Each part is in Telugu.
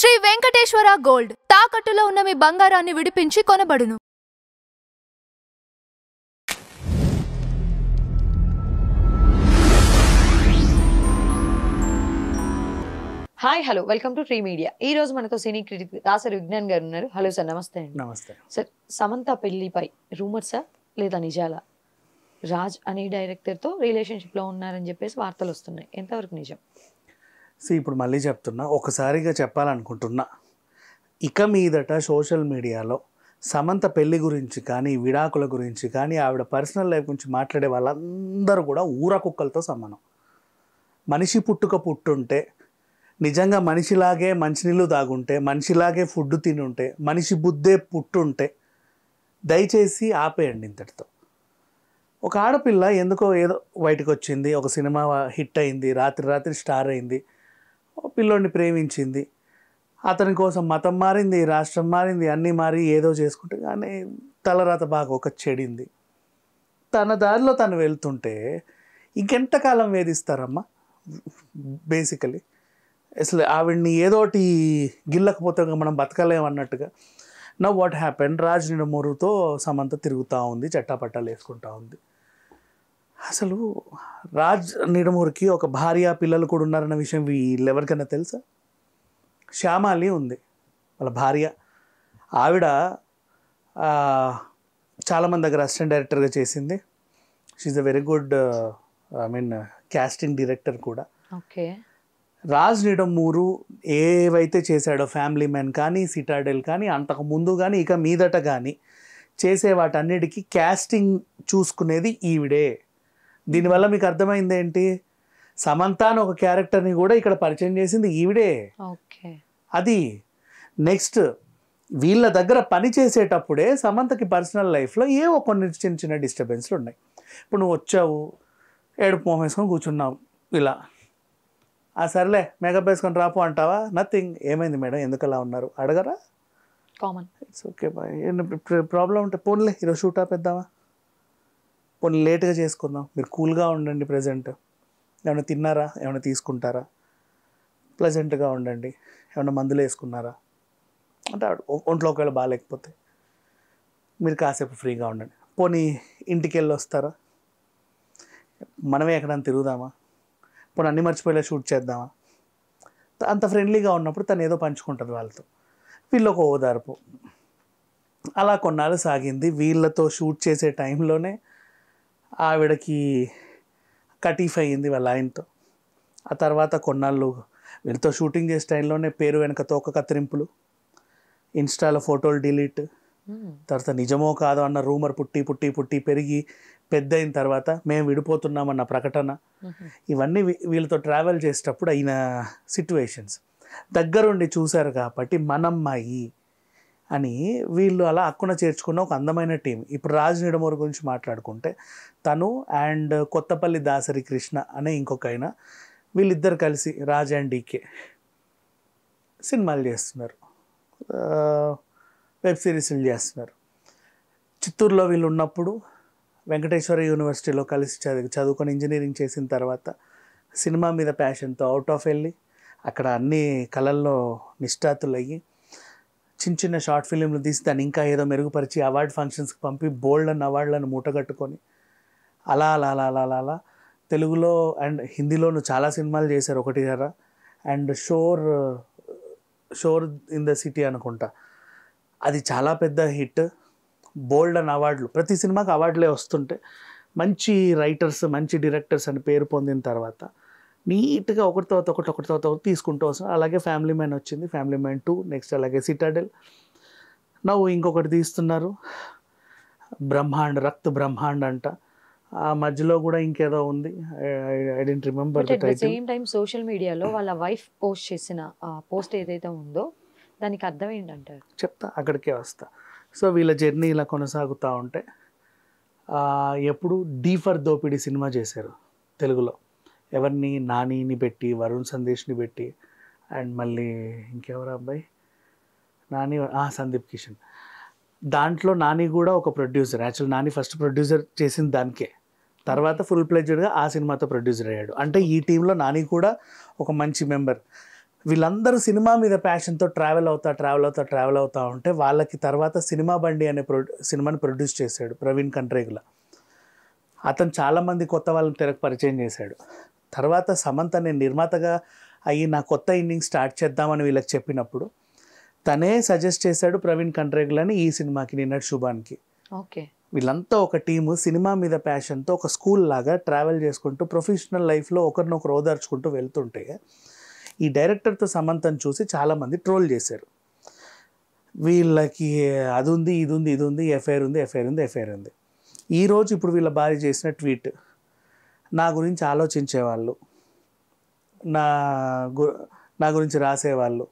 శ్రీ వెంకటేశ్వర గోల్డ్ తాకట్టులో ఉన్న మీ బంగారాన్ని విడిపించి కొనబడును. Hi hello welcome to tree media. ఈ రోజు మనతో సినీ క్రిటిక్ దాసరి విజ్ఞాన్ గారు ఉన్నారు. హలో సార్, నమస్తే అండి. నమస్తే సార్, సమంత పెళ్లిపై రూమర్సా లేదా నిజాలా? రాజ్ అనే డైరెక్టర్తో రిలేషన్షిప్లో ఉన్నారని చెప్పేసి వార్తలు వస్తున్నాయి, ఎంతవరకు నిజం? ఇప్పుడు మళ్ళీ చెప్తున్నా, ఒకసారిగా చెప్పాలనుకుంటున్నా. ఇక మీదట సోషల్ మీడియాలో సమంత పెళ్లి గురించి కానీ, విడాకుల గురించి కానీ, ఆవిడ పర్సనల్ లైఫ్ గురించి మాట్లాడే వాళ్ళందరూ కూడా ఊర కుక్కలతో సమానం. మనిషి పుట్టుంటే, నిజంగా మనిషిలాగే మంచినీళ్ళు తాగుంటే, మనిషిలాగే ఫుడ్ తినుంటే, మనిషి బుద్ధే పుట్టుంటే దయచేసి ఆపేయండి ఇంతటితో. ఒక ఆడపిల్ల ఎందుకో ఏదో బయటకు వచ్చింది, ఒక సినిమా హిట్ అయింది, రాత్రి స్టార్ అయింది, పిల్లోడిని ప్రేమించింది, అతని కోసం మతం మారింది, రాష్ట్రం మారింది, అన్నీ మారి ఏదో చేసుకుంటే కానీ తలరాత బాగా ఒక చెడింది. తన దారిలో తను వెళ్తుంటే ఇంకెంతకాలం వేధిస్తారమ్మా? బేసికలీ అసలు ఆవిడ్ని ఏదోటి గిల్లకపోతే మనం బతకలేమన్నట్టుగా. నౌ వాట్ హ్యాపెన్, రాజ్ నిడమూరుతో సమంత తిరుగుతూ ఉంది, చట్టాపట్టాలు వేసుకుంటూ ఉంది. అసలు రాజ్ నిడమూరికి ఒక భార్య పిల్లలు కూడా ఉన్నారన్న విషయం వీళ్ళెవరికైనా తెలుసా? శ్యామాలి ఉంది వాళ్ళ భార్య. ఆవిడ చాలామంది దగ్గర అసిస్టెంట్ డైరెక్టర్గా చేసింది. She's a very good casting director కూడా. ఓకే. రాజ్ నిడమూరు ఏవైతే చేశాడో ఫ్యామిలీ మ్యాన్ కానీ, సిటాడెల్ కానీ, అంతకు ముందు కానీ ఇక మీదట కానీ చేసే వాటన్నిటికీ క్యాస్టింగ్ చూసుకునేది ఈవిడే. దీనివల్ల మీకు అర్థమైంది ఏంటి? సమంత అని ఒక క్యారెక్టర్ని కూడా ఇక్కడ పరిచయం చేసింది ఈవిడే. ఓకే. అది నెక్స్ట్ వీళ్ళ దగ్గర పని చేసేటప్పుడే సమంతకి పర్సనల్ లైఫ్లో ఏవో కొన్ని చిన్న డిస్టర్బెన్స్లు ఉన్నాయి. ఇప్పుడు నువ్వు వచ్చావు, ఏడుపు మొహం వేసుకొని కూర్చున్నావు, ఇలా సర్లే మేకప్ వేసుకొని రాపు అంటావా? నథింగ్. ఏమైంది మేడం, ఎందుకు అలా ఉన్నారు అడగరా? Come on. It's okay boy. Problem ఉంటే పోన్లే ఈరోజు షూట్ ఆపేద్దామా, పోనీ లేట్గా చేసుకుందాం, మీరు కూల్గా ఉండండి, ప్రజెంట్ ఏమైనా తిన్నారా, ఏమైనా తీసుకుంటారా, ప్లెజెంట్గా ఉండండి, ఏమైనా మందులు వేసుకున్నారా అంటే ఒంట్లో ఒకవేళ బాగాలేకపోతే మీరు కాసేపు ఫ్రీగా ఉండండి, పోనీ ఇంటికి వెళ్ళి వస్తారా, మనమే ఎక్కడైనా తిరుగుదామా, పోనీ అన్నీ మర్చిపోయేలా షూట్ చేద్దామా. అంత ఫ్రెండ్లీగా ఉన్నప్పుడు తను ఏదో పంచుకుంటుంది వాళ్ళతో, వీళ్ళు ఒక ఓదార్పు. అలా కొన్నాళ్ళు సాగింది. వీళ్ళతో షూట్ చేసే టైంలోనే ఆవిడకి కటీఫ్ అయ్యింది వాళ్ళ ఆయనతో. ఆ తర్వాత కొన్నాళ్ళు వీళ్ళతో షూటింగ్ చేసే టైంలోనే పేరు వెనక తోక కత్తిరింపులు, ఇన్స్టాలో ఫోటోలు డిలీట్, తర్వాత నిజమో కాదో అన్న రూమర్ పుట్టి పెరిగి పెద్ద అయిన తర్వాత మేము విడిపోతున్నామన్న ప్రకటన. ఇవన్నీ వీళ్ళతో ట్రావెల్ చేసేటప్పుడు అయిన సిట్యువేషన్స్ దగ్గరుండి చూశారు కాబట్టి మనమ్మాయి అని వీళ్ళు అలా అక్కున చేర్చుకున్న ఒక అందమైన టీం. ఇప్పుడు రాజ్ నిడమూరు గురించి మాట్లాడుకుంటే తను అండ్ కొత్తపల్లి దాసరి కృష్ణ అనే ఇంకొక ఆయన, వీళ్ళిద్దరు కలిసి రాజ్ అండ్ డీకే సినిమాలు చేస్తున్నారు, వెబ్ సిరీస్లు చేస్తున్నారు. చిత్తూరులో వీళ్ళు ఉన్నప్పుడు వెంకటేశ్వర యూనివర్సిటీలో కలిసి చదువుకొని ఇంజనీరింగ్ చేసిన తర్వాత సినిమా మీద ప్యాషన్తో అవుట్ ఆఫ్ వెళ్ళి అక్కడ అన్ని కళల్లో నిష్ఠాతులయ్యి చిన్న షార్ట్ ఫిలింలు తీసి దాన్ని ఇంకా ఏదో మెరుగుపరిచి అవార్డ్ ఫంక్షన్స్కి పంపి బోల్డ్ అన్న అవార్డులను మూటగట్టుకొని అలా తెలుగులో అండ్ హిందీలోనూ చాలా సినిమాలు చేశారు, ఒకటి కదా. And Shor in the City అనుకుంటా, అది చాలా పెద్ద హిట్. బోల్డ్ అన్న అవార్డులు, ప్రతి సినిమాకి అవార్డులే వస్తుంటే మంచి రైటర్స్, మంచి డైరెక్టర్స్ అని పేరు పొందిన తర్వాత నీట్గా ఒకటి తర్వాత తీసుకుంటూ వస్తున్నాం. అలాగే ఫ్యామిలీ మ్యాన్ వచ్చింది, ఫ్యామిలీ మ్యాన్ 2, నెక్స్ట్ అలాగే సిటాడెల్, నవ్వు ఇంకొకటి తీస్తున్నారు రక్త్ బ్రహ్మాండ్ అంట. ఆ మధ్యలో కూడా ఇంకేదో ఉంది, I don't remember the title. Same time social మీడియాలో వాళ్ళ వైఫ్ పోస్ట్ చేసిన పోస్ట్ ఏదైతే ఉందో దానికి అర్థం ఏంటంటారు? చెప్తా, అక్కడికే వస్తా. సో వీళ్ళ జర్నీ ఇలా కొనసాగుతూ ఉంటే ఎప్పుడు డీ ఫర్ దోపిడీ సినిమా చేశారు తెలుగులో. ఎవరిని, నానిని పెట్టి, వరుణ్ సందేశ్ని పెట్టి, అండ్ మళ్ళీ ఇంకెవరు అబ్బాయి, నాని, సందీప్ కిషన్. దాంట్లో నాని కూడా ఒక producer. Actual Nani first producer చేసిన దానికే, తర్వాత ఫుల్ ప్లెడ్జ్డ్గా ఆ సినిమాతో ప్రొడ్యూసర్ అయ్యాడు. అంటే ఈ టీంలో నాని కూడా ఒక మంచి మెంబర్. వీళ్ళందరూ సినిమా మీద ప్యాషన్తో ట్రావెల్ అవుతా ఉంటే వాళ్ళకి తర్వాత సినిమా బండి అనే సినిమాని ప్రొడ్యూస్ చేశాడు ప్రవీణ్ కంట్రేగుల. అతను చాలామంది కొత్త వాళ్ళని తెరకు పరిచయం చేశాడు. తర్వాత సమంత నేను నిర్మాతగా అయ్యి నా కొత్త ఇన్నింగ్ స్టార్ట్ చేద్దామని వీళ్ళకి చెప్పినప్పుడు తనే సజెస్ట్ చేశాడు ప్రవీణ్ కంట్రేగులని ఈ సినిమాకి, నిన్నటి శుభానికి. ఓకే. వీళ్ళంతా ఒక టీము సినిమా మీద ప్యాషన్తో ఒక స్కూల్ లాగా ట్రావెల్ చేసుకుంటూ ప్రొఫెషనల్ లైఫ్లో ఒకరినొకరు ఓదార్చుకుంటూ వెళ్తుంటే ఈ డైరెక్టర్తో సమంతను చూసి చాలామంది ట్రోల్ చేశారు. వీళ్ళకి అది ఉంది, ఇది ఉంది, ఇది ఉంది, ఎఫ్ఐఆర్ ఉంది. ఈరోజు ఇప్పుడు వీళ్ళ భార్య చేసిన ట్వీట్, నా గురించి ఆలోచించేవాళ్ళు, నా గురించి రాసేవాళ్ళు,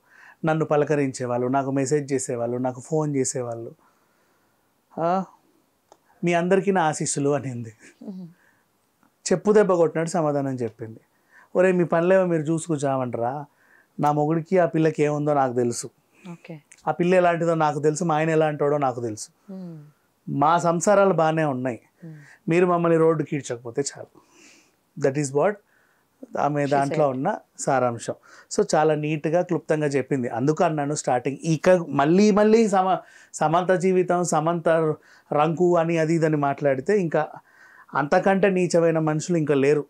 నన్ను పలకరించేవాళ్ళు, నాకు మెసేజ్ చేసేవాళ్ళు, నాకు ఫోన్ చేసేవాళ్ళు, మీ అందరికీ నా ఆశీస్సులు అనింది. చెప్పు దెబ్బ కొట్టినట్టు సమాధానం చెప్పింది. ఒరే మీ పనిలేమో మీరు చూసుకుచామంటారా, నా మొగుడికి ఆ పిల్లకి ఏముందో నాకు తెలుసు, ఆ పిల్ల ఎలాంటిదో నాకు తెలుసు, మా ఆయన ఎలాంటివాడో నాకు తెలుసు, మా సంసారాలు బాగానే ఉన్నాయి, మీరు మమ్మల్ని రోడ్డుకి ఈడ్చకపోతే చాలు. దట్ ఈస్ వాట్ ఆమె దాంట్లో ఉన్న సారాంశం. సో చాలా నీట్గా క్లుప్తంగా చెప్పింది. అందుకు అన్నాను స్టార్టింగ్, ఇక మళ్ళీ సమంత జీవితం, సమంత రంకు అని అది ఇదని మాట్లాడితే ఇంకా అంతకంటే నీచమైన మనుషులు ఇంకా లేరు.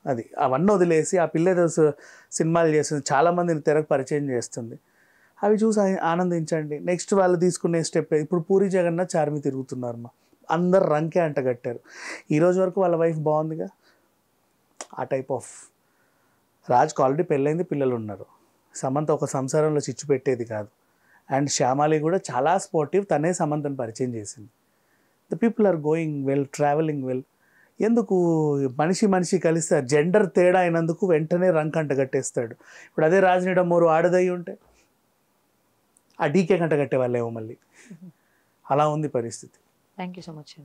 అది అవన్నీ వదిలేసి ఆ పిల్ల సినిమాలు చేస్తుంది, చాలామందిని తెరకు పరిచయం చేస్తుంది, అవి చూసి ఆనందించండి. నెక్స్ట్ వాళ్ళు తీసుకునే స్టెప్ ఇప్పుడు పూరి జగన్నాథ్ చార్మి తిరుగుతున్నారు, అందరు రంకే అంటగట్టారు. ఈరోజు వరకు వాళ్ళ వైఫ్ బాగుందిగా. ఆ టైప్ ఆఫ్ రాజ్కి ఆల్రెడీ పెళ్ళైంది, పిల్లలు ఉన్నారు. సమంత ఒక సంసారంలో చిచ్చు పెట్టేది కాదు. అండ్ శ్యామాలి కూడా చాలా స్పోర్టివ్, తనే సమంతను పరిచయం చేసింది. The people are going well, travelling well. ఎందుకు మనిషి కలిస్తే జెండర్ తేడా అయినందుకు వెంటనే రంక్ అంటగట్టేస్తాడు. ఇప్పుడు అదే రాజనీడమ్మోరు ఆడదయ్యి ఉంటే ఆ డీకే కంటగట్టే వాళ్ళేమో మళ్ళీ. అలా ఉంది పరిస్థితి. థ్యాంక్ యూ సో మచ్ అండి.